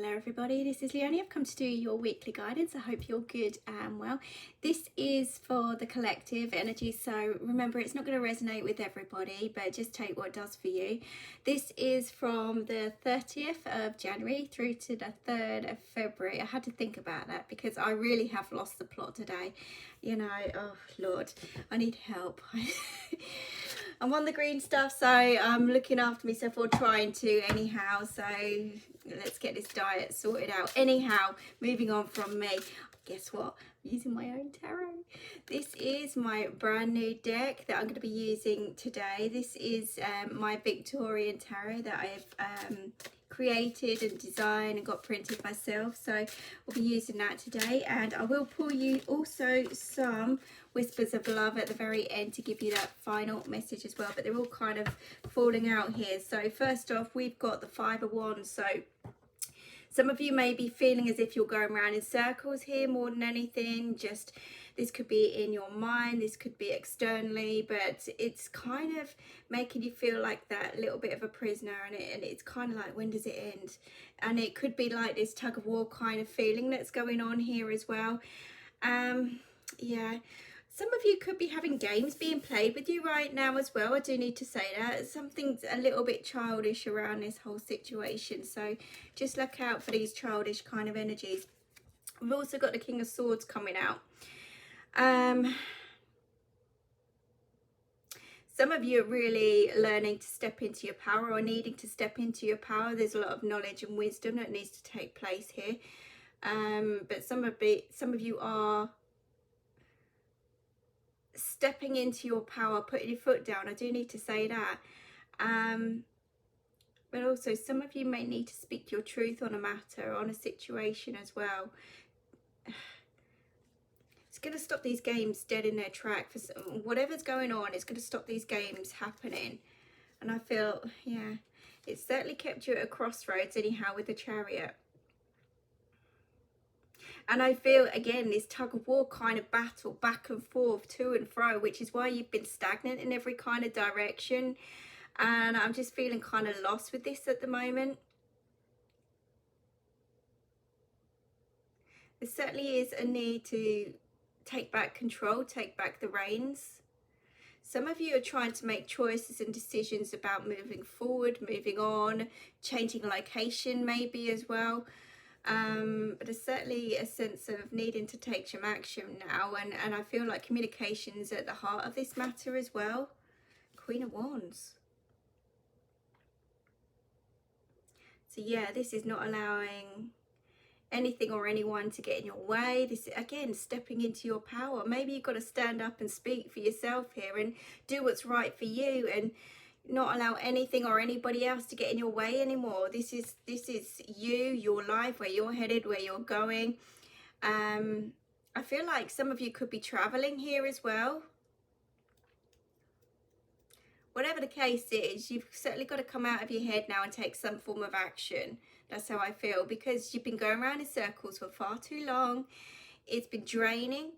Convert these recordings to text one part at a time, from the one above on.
Hello everybody, this is Leonie. I've come to do your weekly guidance. I hope you're good and well. This is for the collective energy, so remember it's not going to resonate with everybody, but just take what does for you. This is from the 30th of January through to the 3rd of February. I had to think about that because I really have lost the plot today. You know, oh Lord, I need help. I'm on the green stuff, so I'm looking after myself, or trying to anyhow, so let's get this diet sorted out. Anyhow, moving on from me, guess what? I'm using my own tarot. This is my brand new deck that I'm going to be using today. This is my Victorian tarot that I've created and designed and got printed myself, so we'll be using that today. And I will pull you also some whispers of love at the very end to give you that final message as well, but they're all kind of falling out here. So first off, we've got the Five of Wands. So some of you may be feeling as if you're going around in circles here more than anything. Just this could be in your mind, this could be externally, but it's kind of making you feel like that little bit of a prisoner, and it's kind of like, when does it end? And it could be like this tug of war kind of feeling that's going on here as well. Yeah, some of you could be having games being played with you right now as well. I do need to say that something's a little bit childish around this whole situation, so just look out for these childish kind of energies. We've also got the King of Swords coming out. Some of you are really learning to step into your power, or needing to step into your power. There's a lot of knowledge and wisdom that needs to take place here, but some of you are stepping into your power, putting your foot down. I do need to say that. But also some of you may need to speak your truth on a matter, on a situation as well. It's going to stop these games dead in their track. For whatever's going on, it's going to stop these games happening. And I feel, yeah, it's certainly kept you at a crossroads anyhow with the Chariot. And I feel, again, this tug of war kind of battle, back and forth, to and fro, which is why you've been stagnant in every kind of direction. And I'm just feeling kind of lost with this at the moment. There certainly is a need to take back control, take back the reins. Some of you are trying to make choices and decisions about moving forward, moving on, changing location maybe as well. But there's certainly a sense of needing to take some action now, and I feel like communication is at the heart of this matter as well. Queen of Wands. So yeah, this is not allowing anything or anyone to get in your way. This is, again, stepping into your power. Maybe you've got to stand up and speak for yourself here and do what's right for you, and not allow anything or anybody else to get in your way anymore. This is you, your life, where you're headed, where you're going. I feel like some of you could be traveling here as well. Whatever the case is, you've certainly got to come out of your head now and take some form of action. That's how I feel, because you've been going around in circles for far too long. It's been draining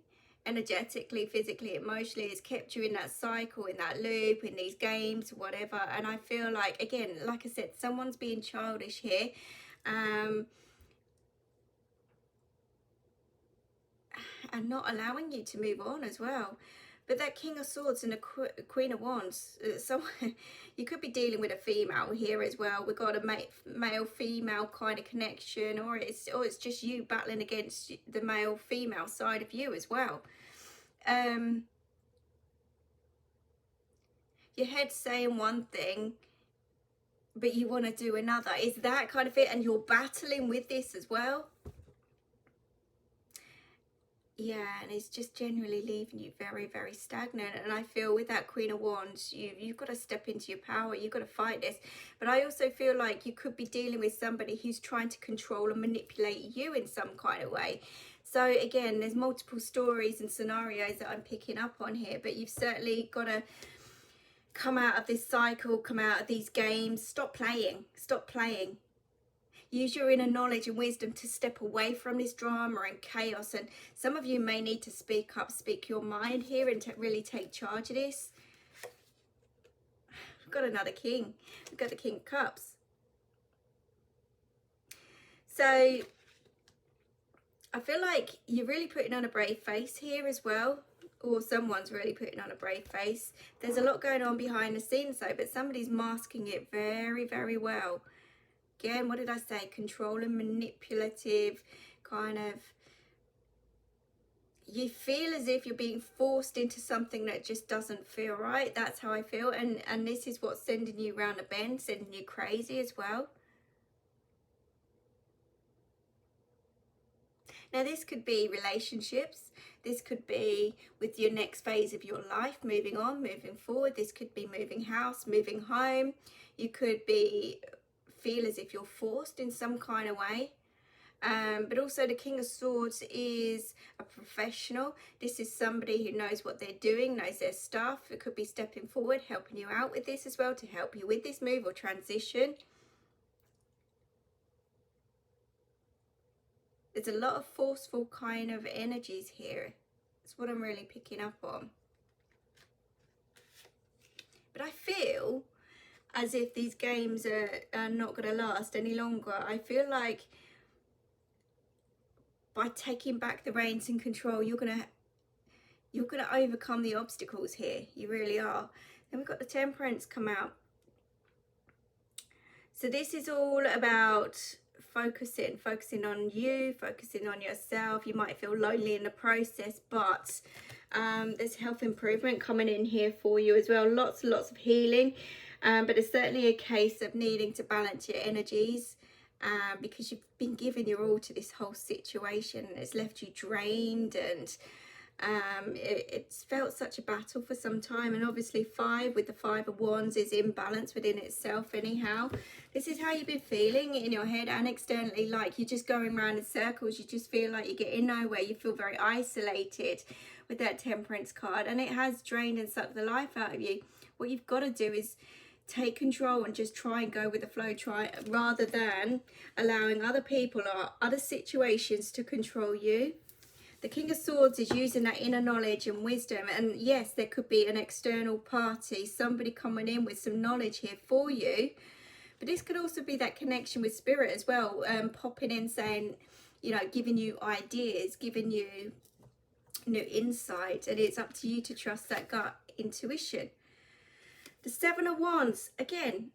energetically, physically, emotionally. It's kept you in that cycle, in that loop, in these games, whatever. And I feel like, again, like I said, someone's being childish here, and not allowing you to move on as well. But that King of Swords and the Queen of Wands, so you could be dealing with a female here as well. We've got a male-female kind of connection, or it's just you battling against the male-female side of you as well. Your head's saying one thing, but you want to do another. Is that kind of it? And you're battling with this as well. Yeah, and it's just generally leaving you very, very stagnant. And I feel with that Queen of Wands, you've got to step into your power. You've got to fight this. But I also feel like you could be dealing with somebody who's trying to control and manipulate you in some kind of way. So again, there's multiple stories and scenarios that I'm picking up on here. But you've certainly got to come out of this cycle, come out of these games. Stop playing. Stop playing. Use your inner knowledge and wisdom to step away from this drama and chaos. And some of you may need to speak up, speak your mind here, and to really take charge of this. We've got another king. We've got the King of Cups. So I feel like you're really putting on a brave face here as well, or someone's really putting on a brave face. There's a lot going on behind the scenes though, but somebody's masking it very, very well. Again, what did I say? Controlling, manipulative, kind of. You feel as if you're being forced into something that just doesn't feel right. That's how I feel. And this is what's sending you round the bend, sending you crazy as well. Now, this could be relationships. This could be with your next phase of your life, moving on, moving forward. This could be moving house, moving home. You could feel as if you're forced in some kind of way. But also the King of Swords is a professional. This is somebody who knows what they're doing, knows their stuff. It could be stepping forward, helping you out with this as well, to help you with this move or transition. There's a lot of forceful kind of energies here. That's what I'm really picking up on. But I feel as if these games are not going to last any longer. I feel like by taking back the reins and control, you're gonna overcome the obstacles here. You really are. Then we've got the Temperance come out. So this is all about focusing on you, focusing on yourself. You might feel lonely in the process, but there's health improvement coming in here for you as well. Lots and lots of healing, but it's certainly a case of needing to balance your energies, because you've been giving your all to this whole situation and it's left you drained, and it's felt such a battle for some time. And obviously 5 with the 5 of Wands is imbalance within itself anyhow. This is how you've been feeling in your head and externally, like you're just going around in circles. You just feel like you're getting nowhere. You feel very isolated with that Temperance card, and it has drained and sucked the life out of you. What you've got to do is take control and just try and go with the flow, rather than allowing other people or other situations to control you. The King of Swords is using that inner knowledge and wisdom, and yes, there could be an external party, somebody coming in with some knowledge here for you, but this could also be that connection with spirit as well, popping in, saying, you know, giving you ideas, giving you new insight, and it's up to you to trust that gut intuition. The 7 of Wands, again,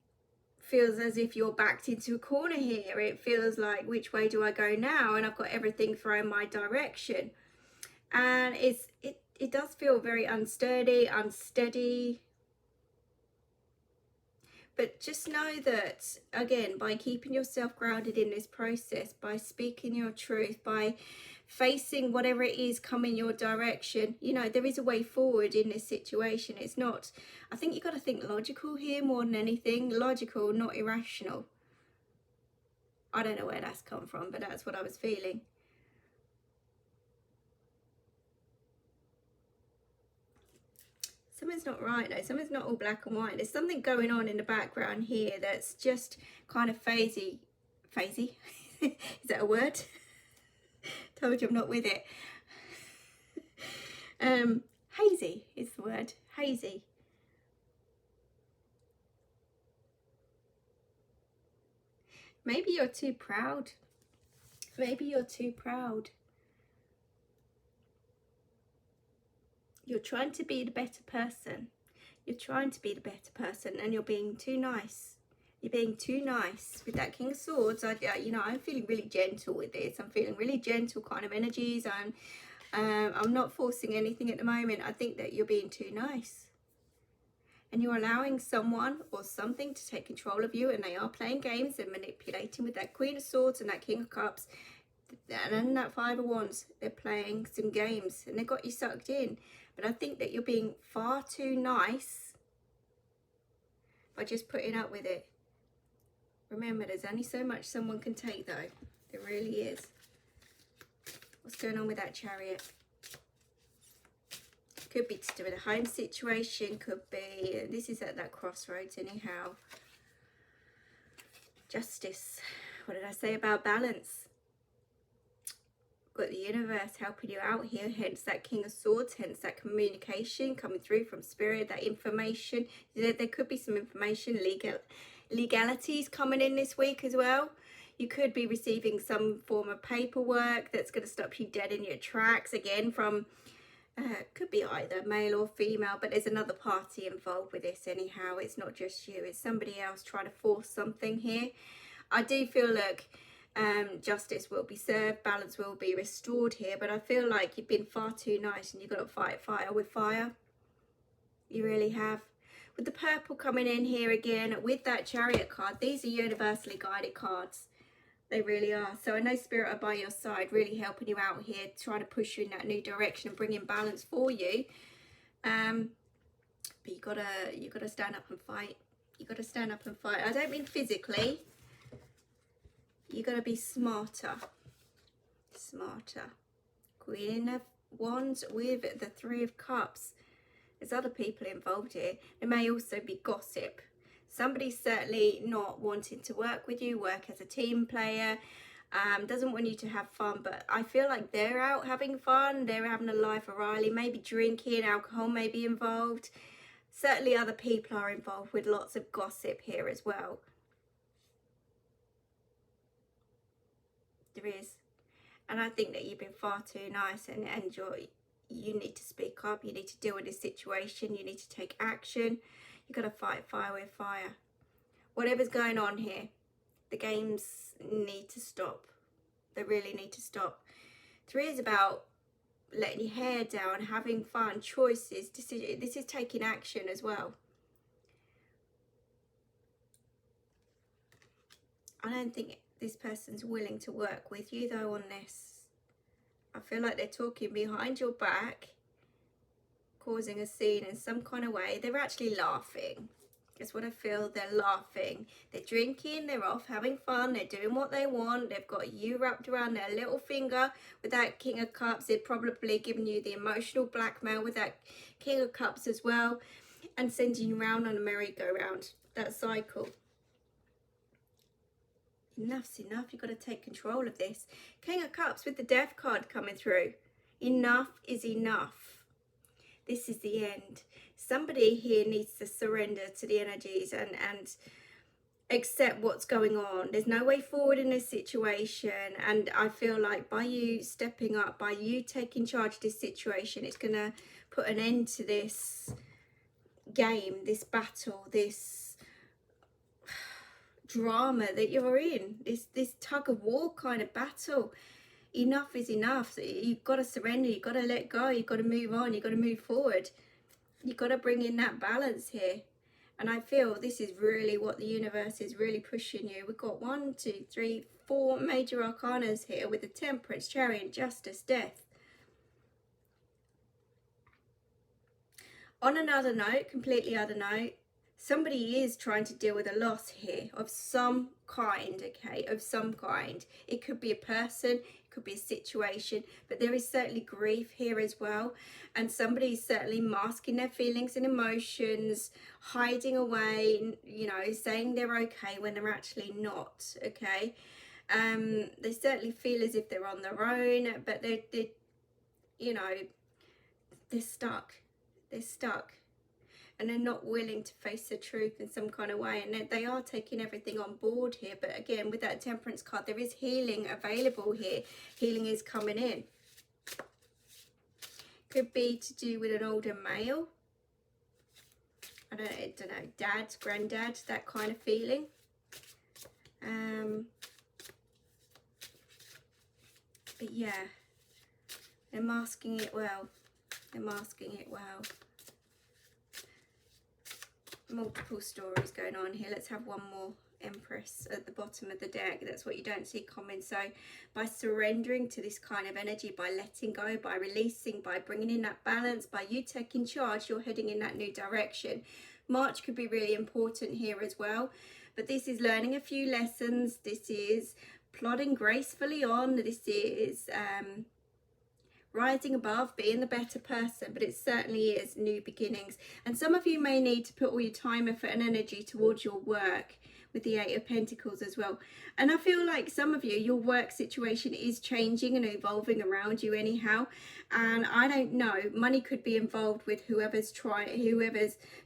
feels as if you're backed into a corner here. It feels like, which way do I go now? And I've got everything thrown my direction. And it does feel very unsteady. But just know that, again, by keeping yourself grounded in this process, by speaking your truth, by facing whatever it is coming your direction, you know, there is a way forward in this situation. It's not, I think you've got to think logical here more than anything. Logical, not irrational. I don't know where that's come from, but that's what I was feeling. Something's not right though. Something's not all black and white. There's something going on in the background here that's just kind of phasey. Phasey? Is that a word? Told you I'm not with it. Hazy is the word. Hazy. Maybe you're too proud. Maybe you're too proud. You're trying to be the better person. You're trying to be the better person, and you're being too nice. You're being too nice. With that King of Swords, you know, I'm feeling really gentle with this. I'm feeling really gentle kind of energies. I'm not forcing anything at the moment. I think that you're being too nice. And you're allowing someone or something to take control of you, and they are playing games and manipulating with that Queen of Swords and that King of Cups. And then that 5 of Wands, they're playing some games and they've got you sucked in. But I think that you're being far too nice by just putting up with it. Remember, there's only so much someone can take though. There really is. What's going on with that Chariot? Could be to do with a home situation, could be, this is at that crossroads anyhow. Justice. What did I say about balance? Got the universe helping you out here, hence that King of Swords, hence that communication coming through from spirit, that information. There could be some information, legalities coming in this week as well. You could be receiving some form of paperwork that's going to stop you dead in your tracks, again from could be either male or female, but there's another party involved with this anyhow. It's not just you, it's somebody else trying to force something here. I do feel like justice will be served, balance will be restored here, but I feel like you've been far too nice and you've got to fight fire with fire. You really have. With the purple coming in here again, with that Chariot card, these are universally guided cards. They really are. So I know Spirit are by your side, really helping you out here, trying to push you in that new direction and bring in balance for you. But you gotta stand up and fight. You gotta stand up and fight. I don't mean physically. You gotta be smarter. Smarter. Queen of Wands with the Three of Cups. There's other people involved here. There may also be gossip. Somebody's certainly not wanting to work with you, work as a team player, doesn't want you to have fun, but I feel like they're out having fun, they're having a life of Riley, maybe drinking, alcohol may be involved. Certainly other people are involved with lots of gossip here as well. There is. And I think that you've been far too nice, and you need to speak up, you need to deal with this situation, you need to take action. You've got to fight fire with fire. Whatever's going on here, the games need to stop. They really need to stop. 3 is about letting your hair down, having fun, choices, decisions. This is taking action as well. I don't think this person's willing to work with you though on this. I feel like they're talking behind your back, causing a scene in some kind of way. They're actually laughing. That's what I feel. They're laughing. They're drinking. They're off having fun. They're doing what they want. They've got you wrapped around their little finger with that King of Cups. They're probably giving you the emotional blackmail with that King of Cups as well, and sending you round on a merry-go-round. That cycle. Enough's enough. You've got to take control of this. King of Cups with the Death card coming through. Enough is enough. This is the end. Somebody here needs to surrender to the energies and accept what's going on. There's no way forward in this situation, and I feel like by you stepping up, by you taking charge of this situation, it's going to put an end to this game, this battle, this drama that you're in, this tug of war kind of battle. Enough is enough. You've got to surrender, you've got to let go, you've got to move on, you've got to move forward. You've got to bring in that balance here. And I feel this is really what the universe is really pushing you. We've got 1, 2, 3, 4 major arcanas here with the Temperance, Chariot, Justice, Death. On another note, completely other note, somebody is trying to deal with a loss here of some kind, okay, of some kind. It could be a person, it could be a situation, but there is certainly grief here as well. And somebody's certainly masking their feelings and emotions, hiding away, you know, saying they're okay when they're actually not, okay. They certainly feel as if they're on their own, but they're you know, they're stuck. They're stuck. And they're not willing to face the truth in some kind of way. And they are taking everything on board here. But again, with that Temperance card, there is healing available here. Healing is coming in. Could be to do with an older male. I don't know, dad, granddad, that kind of feeling. But yeah, they're masking it well. They're masking it well. Multiple stories going on here. Let's have one more. Empress at the bottom of the deck. That's what you don't see coming. So by surrendering to this kind of energy, by letting go, by releasing, by bringing in that balance, by you taking charge, you're heading in that new direction. March could be really important here as well, but this is learning a few lessons. This is plodding gracefully on. This is rising above, being the better person, but it certainly is new beginnings. And some of you may need to put all your time, effort and energy towards your work with the 8 of Pentacles as well. And I feel like some of you, your work situation is changing and evolving around you anyhow. And I don't know, money could be involved with whoever's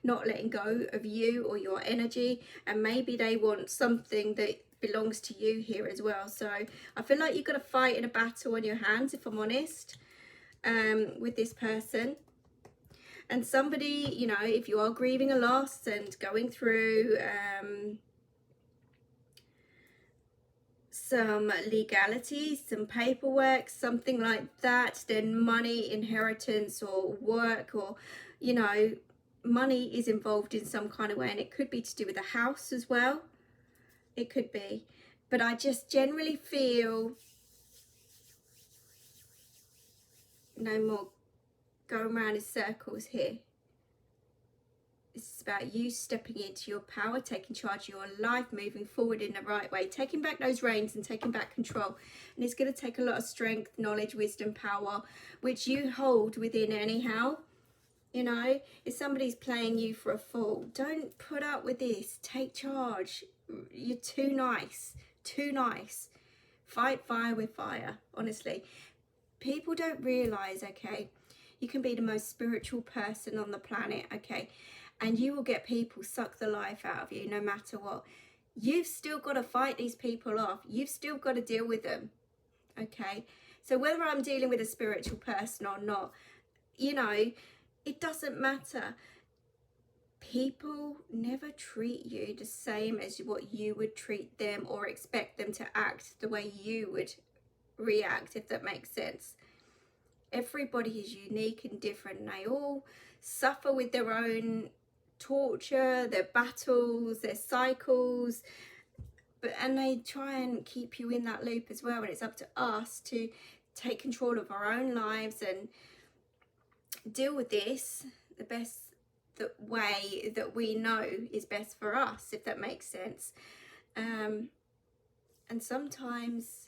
not letting go of you or your energy. And maybe they want something that belongs to you here as well. So I feel like you've got a fight and a battle on your hands, if I'm honest, with this person. And somebody, you know, if you are grieving a loss and going through some legalities, some paperwork, something like that, then money, inheritance, or work, or, you know, money is involved in some kind of way, and it could be to do with a house as well. It could be. But I just generally feel no more going around in circles here. This is about you stepping into your power, taking charge of your life, moving forward in the right way, taking back those reins and taking back control. And it's going to take a lot of strength, knowledge, wisdom, power, which you hold within anyhow. You know, if somebody's playing you for a fool, don't put up with this. Take charge. You're too nice. Too nice. Fight fire with fire, honestly. People don't realise, okay, you can be the most spiritual person on the planet, okay, and you will get people suck the life out of you no matter what. You've still got to fight these people off. You've still got to deal with them, okay? So whether I'm dealing with a spiritual person or not, you know, it doesn't matter. People never treat you the same as what you would treat them, or expect them to act the way you would react, if that makes sense. Everybody is unique and different, and they all suffer with their own torture, their battles, their cycles, and they try and keep you in that loop as well. And it's up to us to take control of our own lives and deal with this the best way that we know is best for us, if that makes sense. And sometimes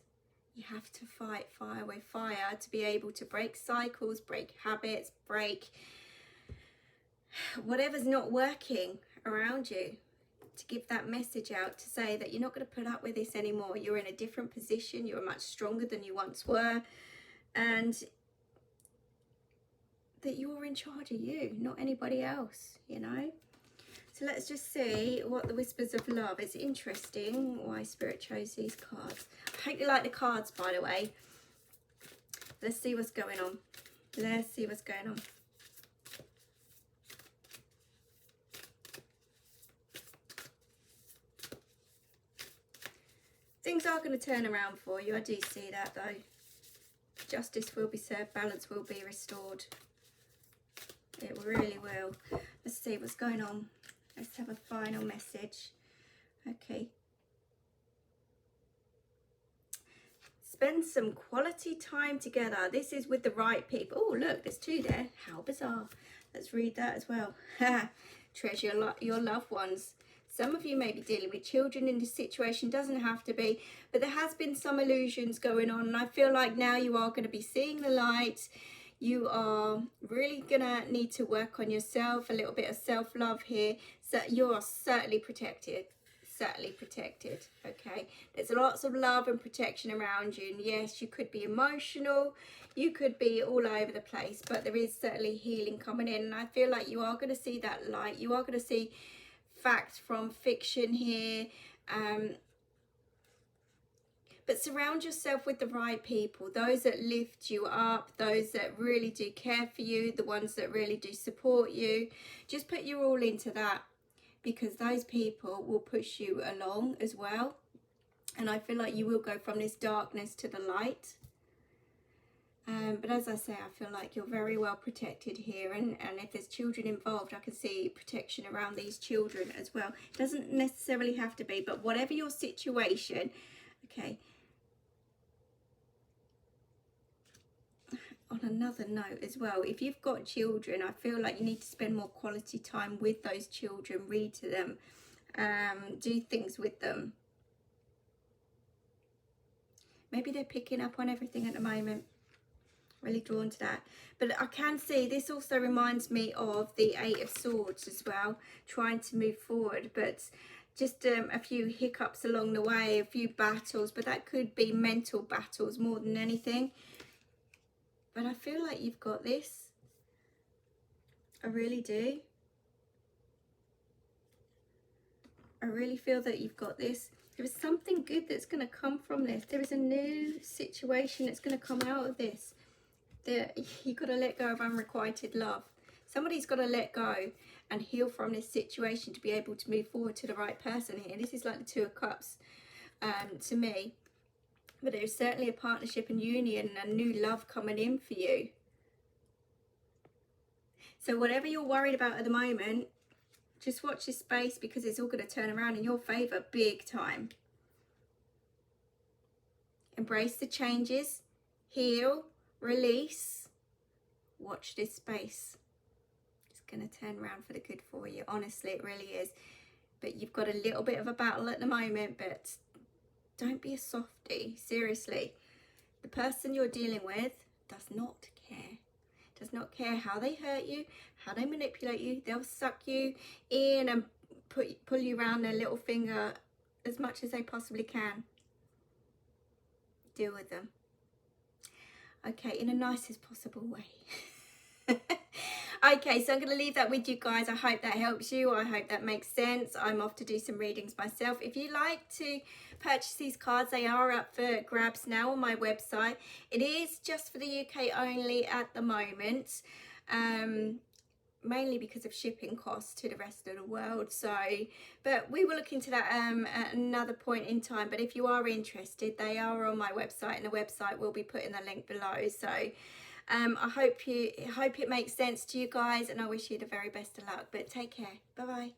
you have to fight fire with fire to be able to break cycles, break habits, break whatever's not working around you, to give that message out to say that you're not going to put up with this anymore. You're in a different position. You're much stronger than you once were, and that you're in charge of you, not anybody else, you know. So let's just see what the Whispers of Love. It's interesting why Spirit chose these cards. I hope you like the cards, by the way. Let's see what's going on. Let's see what's going on. Things are going to turn around for you. I do see that, though. Justice will be served. Balance will be restored. It really will. Let's see what's going on. Let's have a final message. Okay. Spend some quality time together. This is with the right people. Oh, look, there's two there. How bizarre. Let's read that as well. Treasure your loved ones. Some of you may be dealing with children in this situation. Doesn't have to be. But there has been some illusions going on. And I feel like now you are going to be seeing the light. You are really going to need to work on yourself. A little bit of self-love here. So you are certainly protected. Certainly protected. Okay. There's lots of love and protection around you. And yes, you could be emotional. You could be all over the place. But there is certainly healing coming in. And I feel like you are going to see that light. You are going to see fact from fiction here, but surround yourself with the right people, those that lift you up, those that really do care for you, the ones that really do support you. Just put your all into that, because those people will push you along as well. And I feel like you will go from this darkness to the light. But as I say, I feel like you're very well protected here, and if there's children involved, I can see protection around these children as well. It doesn't necessarily have to be, but whatever your situation, okay. On another note as well, if you've got children, I feel like you need to spend more quality time with those children, read to them, do things with them. Maybe they're picking up on everything at the moment. Really drawn to that. But I can see this also reminds me of the Eight of Swords as well, trying to move forward, but just a few hiccups along the way, a few battles, but that could be mental battles more than anything. But I feel like you've got this. I really do. I really feel that you've got this. There is something good that's going to come from this. There is a new situation that's going to come out of this. You've got to let go of unrequited love. Somebody's got to let go and heal from this situation to be able to move forward to the right person here. This is like the Two of Cups to me. But there's certainly a partnership and union and new love coming in for you. So whatever you're worried about at the moment, just watch this space, because it's all going to turn around in your favour big time. Embrace the changes, heal, release. Watch this space. It's going to turn around for the good for you. Honestly, it really is. But you've got a little bit of a battle at the moment, but don't be a softie. Seriously. The person you're dealing with does not care. Does not care how they hurt you, how they manipulate you. They'll suck you in and pull you around their little finger as much as they possibly can. Deal with them. Okay, in the nicest possible way. Okay, so I'm going to leave that with you guys. I hope that helps you. I hope that makes sense. I'm off to do some readings myself. If you like to purchase these cards, they are up for grabs now on my website. It is just for the UK only at the moment, mainly because of shipping costs to the rest of the world. So, but we will look into that at another point in time. But if you are interested, they are on my website, and the website will be put in the link below. So I hope it makes sense to you guys, and I wish you the very best of luck. But take care. Bye bye.